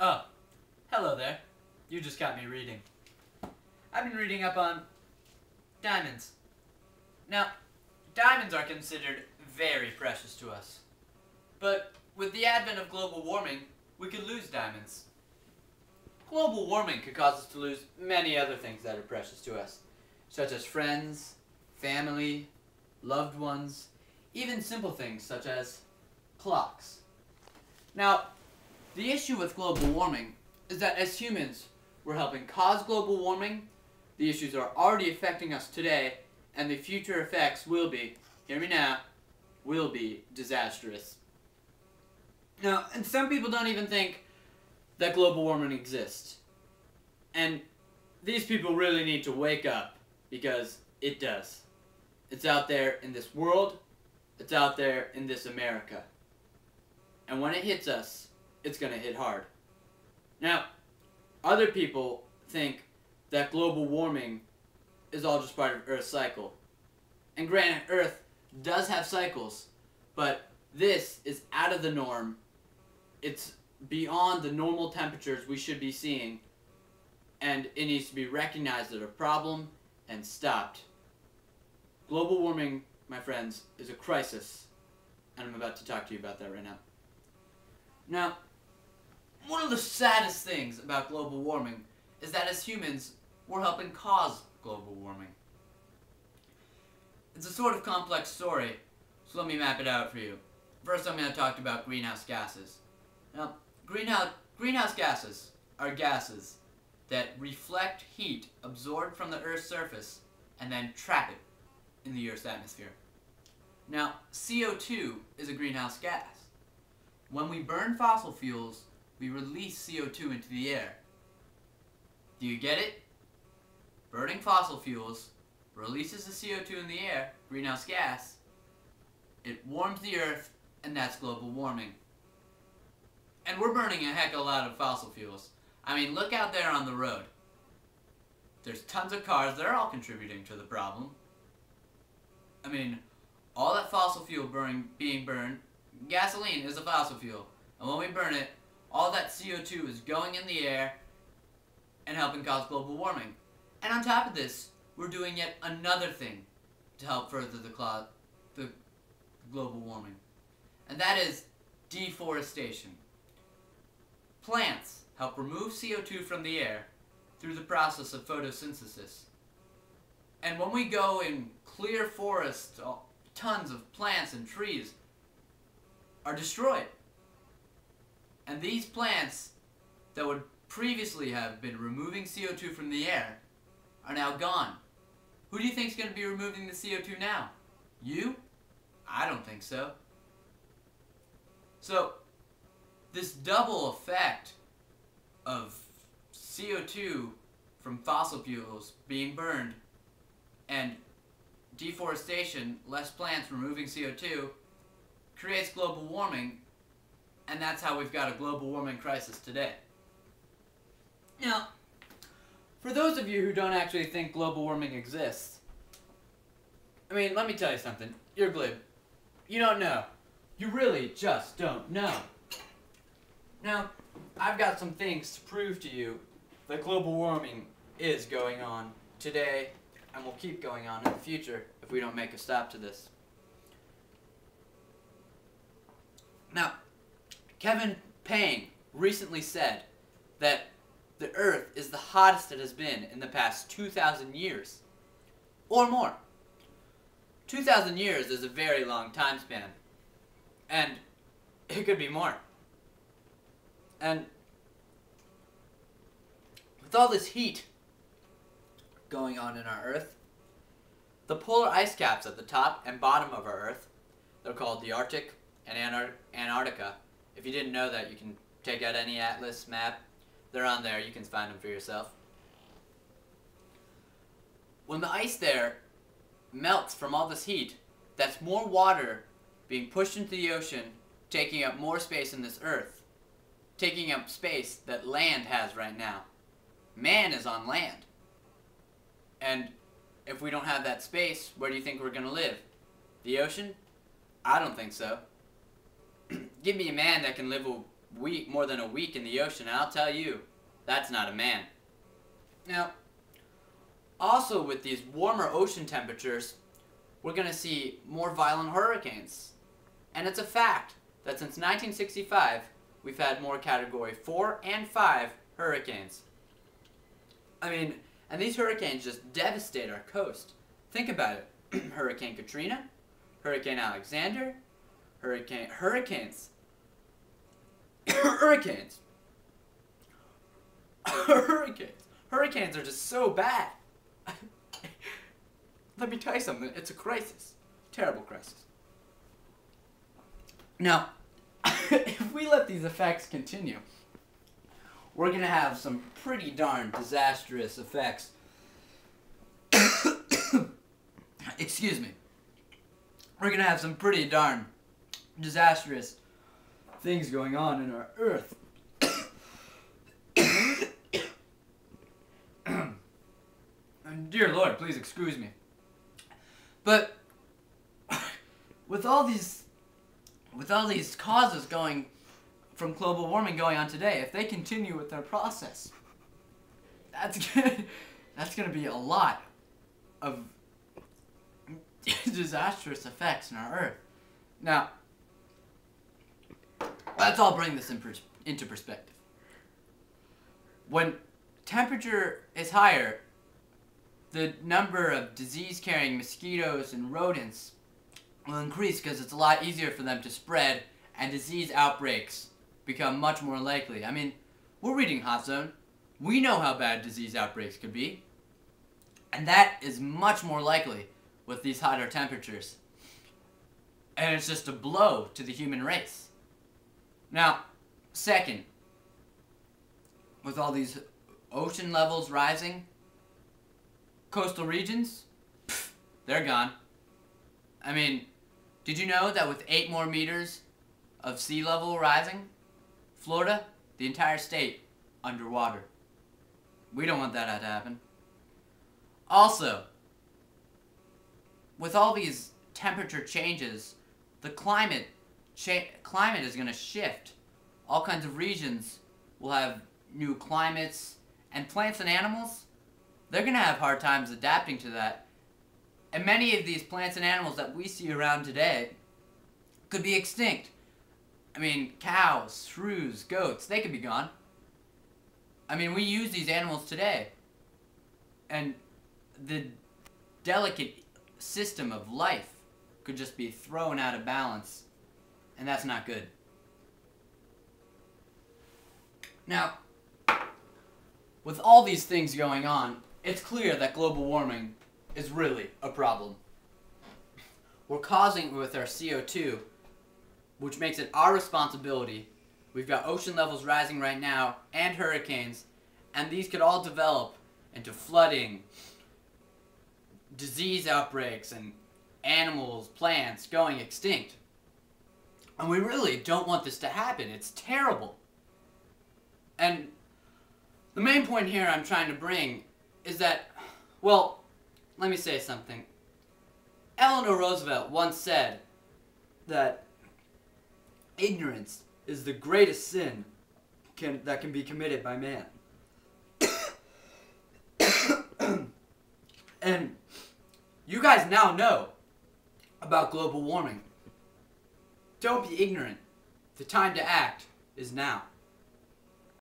Oh, hello there. You just got me reading. I've been reading up on diamonds. Now, diamonds are considered very precious to us. But with the advent of global warming, we could lose diamonds. Global warming could cause us to lose many other things that are precious to us, such as friends, family, loved ones, even simple things such as clocks. Now, the issue with global warming is that as humans, we're helping cause global warming. The issues are already affecting us today, and the future effects will be, hear me now, will be disastrous. Now, and some people don't even think that global warming exists. And these people really need to wake up, because it does. It's out there in this world, it's out there in this America. And when it hits us, it's going to hit hard. Now, other people think that global warming is all just part of Earth's cycle. And granted, Earth does have cycles, but this is out of the norm. It's beyond the normal temperatures we should be seeing, and it needs to be recognized as a problem and stopped. Global warming, my friends, is a crisis, and I'm about to talk to you about that right now. Now, one of the saddest things about global warming is that as humans, we're helping cause global warming. It's a sort of complex story, so let me map it out for you. First, I'm going to talk about greenhouse gases. Now, greenhouse gases are gases that reflect heat absorbed from the Earth's surface and then trap it in the Earth's atmosphere. Now, CO2 is a greenhouse gas. When we burn fossil fuels, we release CO2 into the air. Do you get it? Burning fossil fuels releases the CO2 in the air, greenhouse gas. It warms the Earth, and that's global warming. And we're burning a heck of a lot of fossil fuels. I mean, look out there on the road. There's tons of cars. They're all contributing to the problem. I mean, all that fossil fuel being burned, gasoline is a fossil fuel. And when we burn it, all that CO2 is going in the air and helping cause global warming. And on top of this, we're doing yet another thing to help further the global warming. And that is deforestation. Plants help remove CO2 from the air through the process of photosynthesis. And when we go in clear forests, tons of plants and trees are destroyed. And these plants that would previously have been removing CO2 from the air are now gone. Who do you think is going to be removing the CO2 now? You? I don't think so. So, this double effect of CO2 from fossil fuels being burned and deforestation, less plants removing CO2, creates global warming, and that's how we've got a global warming crisis today. Now, for those of you who don't actually think global warming exists, I mean, let me tell you something. You're glib. You don't know. You really just don't know. Now, I've got some things to prove to you that global warming is going on today and will keep going on in the future if we don't make a stop to this. Now, Kevin Payne recently said that the Earth is the hottest it has been in the past 2,000 years or more. 2,000 years is a very long time span, and it could be more. And with all this heat going on in our Earth, the polar ice caps at the top and bottom of our Earth, they're called the Arctic and Antarctica. If you didn't know that, you can take out any atlas map. They're on there. You can find them for yourself. When the ice there melts from all this heat, that's more water being pushed into the ocean, taking up more space in this Earth, taking up space that land has right now. Man is on land. And if we don't have that space, where do you think we're going to live? The ocean? I don't think so. Give me a man that can live more than a week in the ocean, and I'll tell you, that's not a man. Now, also with these warmer ocean temperatures, we're going to see more violent hurricanes. And it's a fact that since 1965, we've had more Category 4 and 5 hurricanes. I mean, and these hurricanes just devastate our coast. Think about it. Hurricane Katrina, Hurricane Alexander, hurricanes. Hurricanes are just so bad. Let me tell you something. It's a crisis. Terrible crisis. Now, if we let these effects continue, we're going to have some pretty darn disastrous effects. Excuse me. We're going to have some pretty darn disastrous things going on in our Earth. And dear Lord, please excuse me. But with all these causes going from global warming going on today, if they continue with their process, that's gonna be a lot of disastrous effects in our Earth. Now, let's all bring this into perspective. When temperature is higher, the number of disease-carrying mosquitoes and rodents will increase because it's a lot easier for them to spread, and disease outbreaks become much more likely. I mean, we're reading Hot Zone. We know how bad disease outbreaks could be. And that is much more likely with these hotter temperatures. And it's just a blow to the human race. Now, second, with all these ocean levels rising, coastal regions, they're gone. I mean, did you know that with 8 more meters of sea level rising, Florida, the entire state, underwater? We don't want that to happen. Also, with all these temperature changes, the climate is going to shift. All kinds of regions will have new climates, and plants and animals, they're going to have hard times adapting to that. And many of these plants and animals that we see around today could be extinct. I mean, cows, shrews, goats, they could be gone. I mean, we use these animals today. And the delicate system of life could just be thrown out of balance. And that's not good. Now, with all these things going on, it's clear that global warming is really a problem. We're causing it with our CO2, which makes it our responsibility. We've got ocean levels rising right now, and hurricanes, and these could all develop into flooding, disease outbreaks, and animals, plants going extinct. And we really don't want this to happen. It's terrible. And the main point here I'm trying to bring is that, well, let me say something. Eleanor Roosevelt once said that ignorance is the greatest sin that can be committed by man. And you guys now know about global warming. Don't be ignorant. The time to act is now.